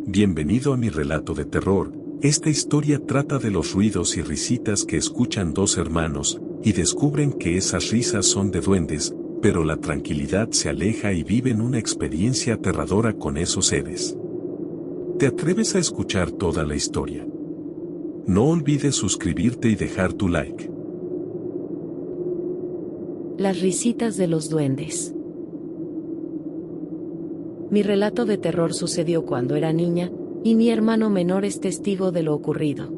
Bienvenido a mi relato de terror. Esta historia trata de los ruidos y risitas que escuchan dos hermanos, y descubren que esas risas son de duendes, pero la tranquilidad se aleja y viven una experiencia aterradora con esos seres. ¿Te atreves a escuchar toda la historia? No olvides suscribirte y dejar tu like. Las risitas de los duendes. Mi relato de terror sucedió cuando era niña, y mi hermano menor es testigo de lo ocurrido.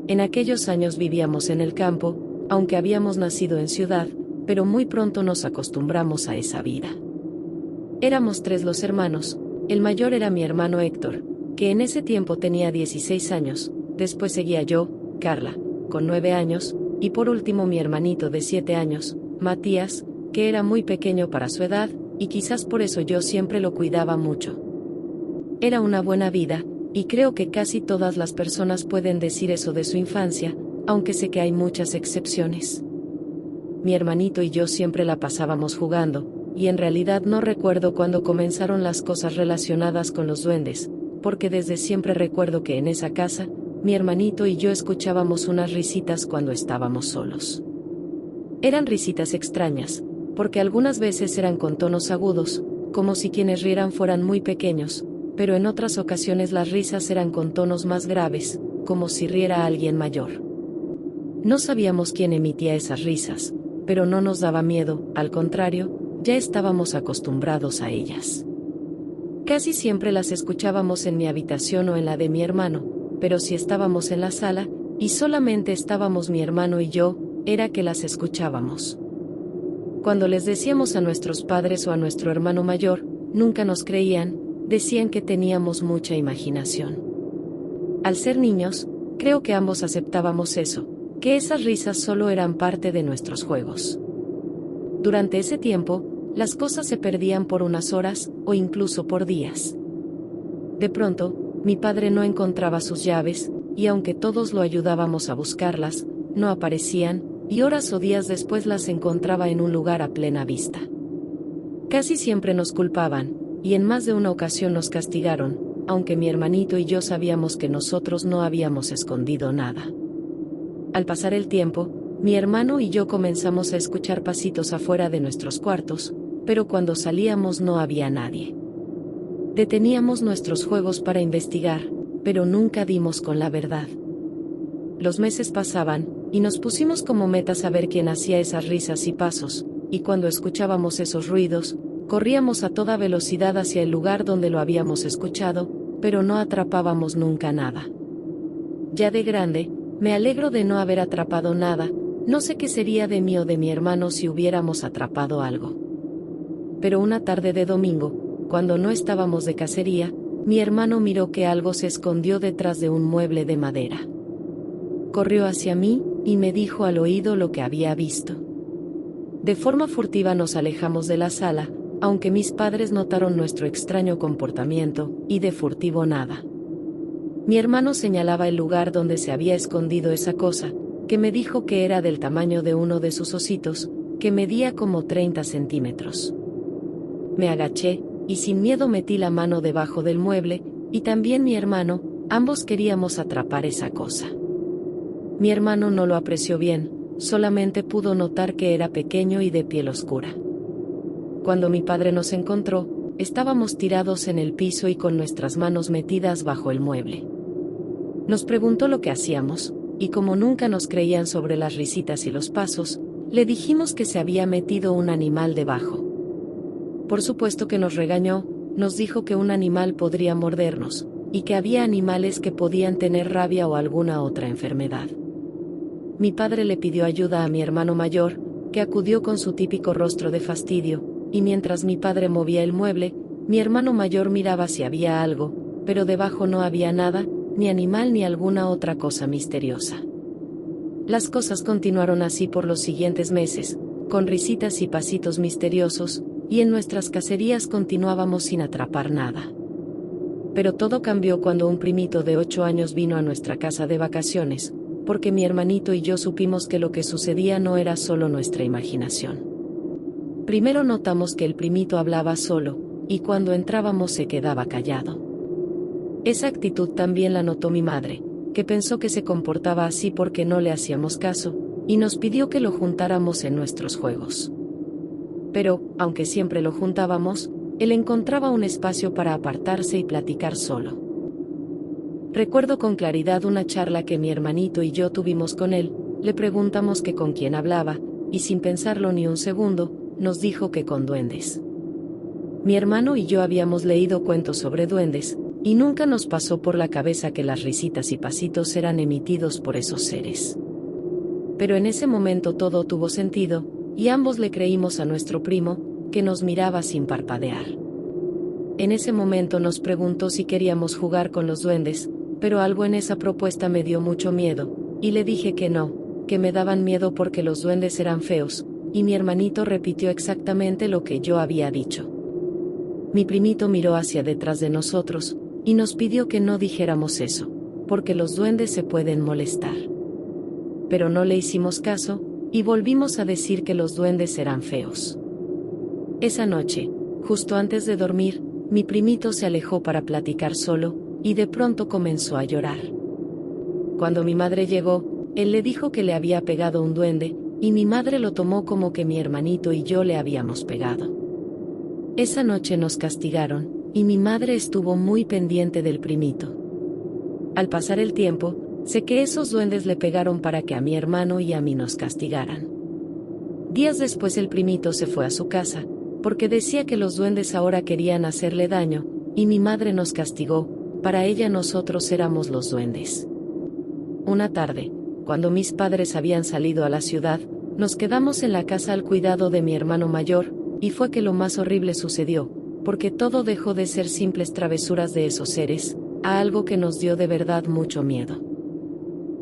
En aquellos años vivíamos en el campo, aunque habíamos nacido en ciudad, pero muy pronto nos acostumbramos a esa vida. Éramos 3 los hermanos, el mayor era mi hermano Héctor, que en ese tiempo tenía 16 años, después seguía yo, Carla, con 9 años, y por último mi hermanito de 7 años, Matías, que era muy pequeño para su edad, y quizás por eso yo siempre lo cuidaba mucho. Era una buena vida, y creo que casi todas las personas pueden decir eso de su infancia, aunque sé que hay muchas excepciones. Mi hermanito y yo siempre la pasábamos jugando, y en realidad no recuerdo cuándo comenzaron las cosas relacionadas con los duendes, porque desde siempre recuerdo que en esa casa, mi hermanito y yo escuchábamos unas risitas cuando estábamos solos. Eran risitas extrañas, porque algunas veces eran con tonos agudos, como si quienes rieran fueran muy pequeños, pero en otras ocasiones las risas eran con tonos más graves, como si riera alguien mayor. No sabíamos quién emitía esas risas, pero no nos daba miedo, al contrario, ya estábamos acostumbrados a ellas. Casi siempre las escuchábamos en mi habitación o en la de mi hermano, pero si estábamos en la sala, y solamente estábamos mi hermano y yo, era que las escuchábamos. Cuando les decíamos a nuestros padres o a nuestro hermano mayor, nunca nos creían, decían que teníamos mucha imaginación. Al ser niños, creo que ambos aceptábamos eso, que esas risas solo eran parte de nuestros juegos. Durante ese tiempo, las cosas se perdían por unas horas, o incluso por días. De pronto, mi padre no encontraba sus llaves, y aunque todos lo ayudábamos a buscarlas, no aparecían, y horas o días después las encontraba en un lugar a plena vista. Casi siempre nos culpaban, y en más de una ocasión nos castigaron, aunque mi hermanito y yo sabíamos que nosotros no habíamos escondido nada. Al pasar el tiempo, mi hermano y yo comenzamos a escuchar pasitos afuera de nuestros cuartos, pero cuando salíamos no había nadie. Deteníamos nuestros juegos para investigar, pero nunca dimos con la verdad. Los meses pasaban, y nos pusimos como meta saber quién hacía esas risas y pasos, y cuando escuchábamos esos ruidos, corríamos a toda velocidad hacia el lugar donde lo habíamos escuchado, pero no atrapábamos nunca nada. Ya de grande, me alegro de no haber atrapado nada, no sé qué sería de mí o de mi hermano si hubiéramos atrapado algo. Pero una tarde de domingo, cuando no estábamos de cacería, mi hermano miró que algo se escondió detrás de un mueble de madera. Corrió hacia mí, y me dijo al oído lo que había visto. De forma furtiva nos alejamos de la sala, aunque mis padres notaron nuestro extraño comportamiento, y de furtivo nada. Mi hermano señalaba el lugar donde se había escondido esa cosa, que me dijo que era del tamaño de uno de sus ositos, que medía como 30 centímetros. Me agaché, y sin miedo metí la mano debajo del mueble, y también mi hermano, ambos queríamos atrapar esa cosa. Mi hermano no lo apreció bien, solamente pudo notar que era pequeño y de piel oscura. Cuando mi padre nos encontró, estábamos tirados en el piso y con nuestras manos metidas bajo el mueble. Nos preguntó lo que hacíamos, y como nunca nos creían sobre las risitas y los pasos, le dijimos que se había metido un animal debajo. Por supuesto que nos regañó, nos dijo que un animal podría mordernos, y que había animales que podían tener rabia o alguna otra enfermedad. Mi padre le pidió ayuda a mi hermano mayor, que acudió con su típico rostro de fastidio, y mientras mi padre movía el mueble, mi hermano mayor miraba si había algo, pero debajo no había nada, ni animal ni alguna otra cosa misteriosa. Las cosas continuaron así por los siguientes meses, con risitas y pasitos misteriosos, y en nuestras cacerías continuábamos sin atrapar nada. Pero todo cambió cuando un primito de 8 años vino a nuestra casa de vacaciones, porque mi hermanito y yo supimos que lo que sucedía no era solo nuestra imaginación. Primero notamos que el primito hablaba solo, y cuando entrábamos se quedaba callado. Esa actitud también la notó mi madre, que pensó que se comportaba así porque no le hacíamos caso, y nos pidió que lo juntáramos en nuestros juegos. Pero, aunque siempre lo juntábamos, él encontraba un espacio para apartarse y platicar solo. Recuerdo con claridad una charla que mi hermanito y yo tuvimos con él. Le preguntamos que con quién hablaba, y sin pensarlo ni un segundo, nos dijo que con duendes. Mi hermano y yo habíamos leído cuentos sobre duendes, y nunca nos pasó por la cabeza que las risitas y pasitos eran emitidos por esos seres. Pero en ese momento todo tuvo sentido, y ambos le creímos a nuestro primo, que nos miraba sin parpadear. En ese momento nos preguntó si queríamos jugar con los duendes, pero algo en esa propuesta me dio mucho miedo, y le dije que no, que me daban miedo porque los duendes eran feos, y mi hermanito repitió exactamente lo que yo había dicho. Mi primito miró hacia detrás de nosotros, y nos pidió que no dijéramos eso, porque los duendes se pueden molestar. Pero no le hicimos caso, y volvimos a decir que los duendes eran feos. Esa noche, justo antes de dormir, mi primito se alejó para platicar solo, y de pronto comenzó a llorar. Cuando mi madre llegó, él le dijo que le había pegado un duende, y mi madre lo tomó como que mi hermanito y yo le habíamos pegado. Esa noche nos castigaron, y mi madre estuvo muy pendiente del primito. Al pasar el tiempo, sé que esos duendes le pegaron para que a mi hermano y a mí nos castigaran. Días después el primito se fue a su casa, porque decía que los duendes ahora querían hacerle daño, y mi madre nos castigó. Para ella nosotros éramos los duendes. Una tarde, cuando mis padres habían salido a la ciudad, nos quedamos en la casa al cuidado de mi hermano mayor, y fue que lo más horrible sucedió, porque todo dejó de ser simples travesuras de esos seres, a algo que nos dio de verdad mucho miedo.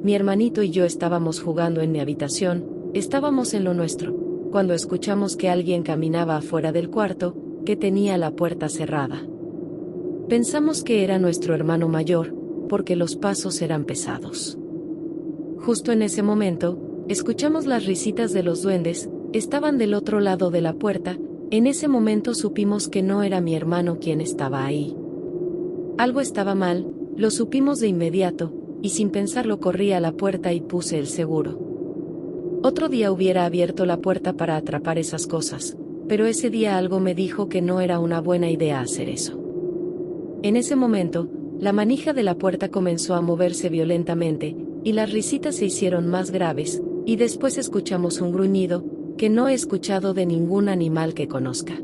Mi hermanito y yo estábamos jugando en mi habitación, estábamos en lo nuestro, cuando escuchamos que alguien caminaba afuera del cuarto, que tenía la puerta cerrada. Pensamos que era nuestro hermano mayor, porque los pasos eran pesados. Justo en ese momento, escuchamos las risitas de los duendes, estaban del otro lado de la puerta. En ese momento supimos que no era mi hermano quien estaba ahí. Algo estaba mal, lo supimos de inmediato, y sin pensarlo corrí a la puerta y puse el seguro. Otro día hubiera abierto la puerta para atrapar esas cosas, pero ese día algo me dijo que no era una buena idea hacer eso. En ese momento, la manija de la puerta comenzó a moverse violentamente, y las risitas se hicieron más graves, y después escuchamos un gruñido, que no he escuchado de ningún animal que conozca.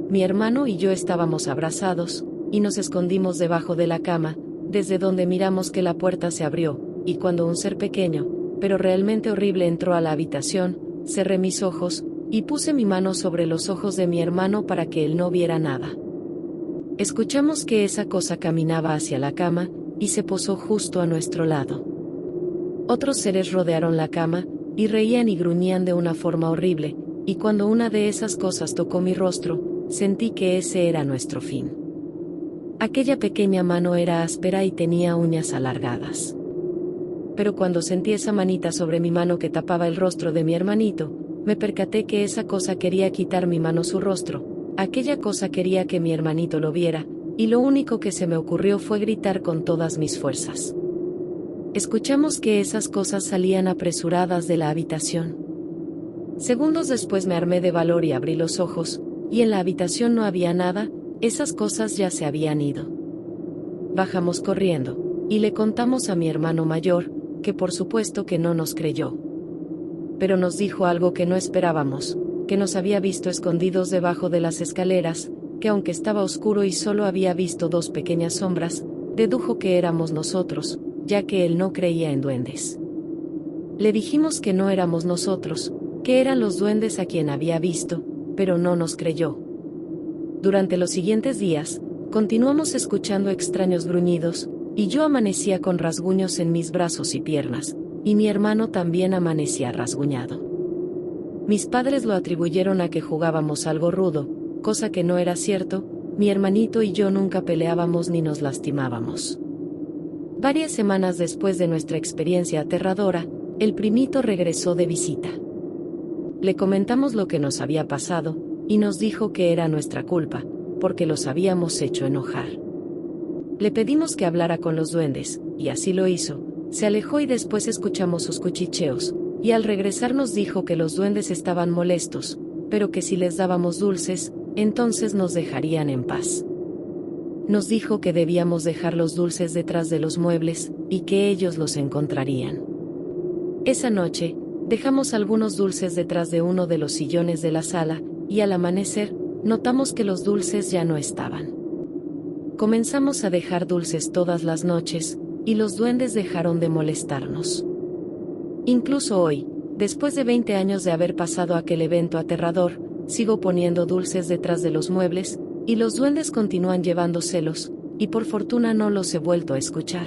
Mi hermano y yo estábamos abrazados, y nos escondimos debajo de la cama, desde donde miramos que la puerta se abrió, y cuando un ser pequeño, pero realmente horrible entró a la habitación, cerré mis ojos, y puse mi mano sobre los ojos de mi hermano para que él no viera nada. Escuchamos que esa cosa caminaba hacia la cama, y se posó justo a nuestro lado. Otros seres rodearon la cama, y reían y gruñían de una forma horrible, y cuando una de esas cosas tocó mi rostro, sentí que ese era nuestro fin. Aquella pequeña mano era áspera y tenía uñas alargadas. Pero cuando sentí esa manita sobre mi mano que tapaba el rostro de mi hermanito, me percaté que esa cosa quería quitar mi mano su rostro. Aquella cosa quería que mi hermanito lo viera, y lo único que se me ocurrió fue gritar con todas mis fuerzas. Escuchamos que esas cosas salían apresuradas de la habitación. Segundos después me armé de valor y abrí los ojos, y en la habitación no había nada, esas cosas ya se habían ido. Bajamos corriendo, y le contamos a mi hermano mayor, que por supuesto que no nos creyó. Pero nos dijo algo que no esperábamos, que nos había visto escondidos debajo de las escaleras, que aunque estaba oscuro y solo había visto dos pequeñas sombras, dedujo que éramos nosotros, ya que él no creía en duendes. Le dijimos que no éramos nosotros, que eran los duendes a quien había visto, pero no nos creyó. Durante los siguientes días, continuamos escuchando extraños gruñidos, y yo amanecía con rasguños en mis brazos y piernas, y mi hermano también amanecía rasguñado. Mis padres lo atribuyeron a que jugábamos algo rudo, cosa que no era cierto. Mi hermanito y yo nunca peleábamos ni nos lastimábamos. Varias semanas después de nuestra experiencia aterradora, el primito regresó de visita. Le comentamos lo que nos había pasado, y nos dijo que era nuestra culpa, porque los habíamos hecho enojar. Le pedimos que hablara con los duendes, y así lo hizo. Se alejó y después escuchamos sus cuchicheos, y al regresar nos dijo que los duendes estaban molestos, pero que si les dábamos dulces, entonces nos dejarían en paz. Nos dijo que debíamos dejar los dulces detrás de los muebles, y que ellos los encontrarían. Esa noche, dejamos algunos dulces detrás de uno de los sillones de la sala, y al amanecer, notamos que los dulces ya no estaban. Comenzamos a dejar dulces todas las noches, y los duendes dejaron de molestarnos. Incluso hoy, después de 20 años de haber pasado aquel evento aterrador, sigo poniendo dulces detrás de los muebles, y los duendes continúan llevándoselos, y por fortuna no los he vuelto a escuchar.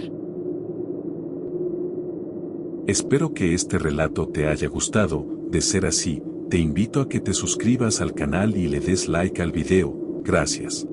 Espero que este relato te haya gustado. De ser así, te invito a que te suscribas al canal y le des like al video. Gracias.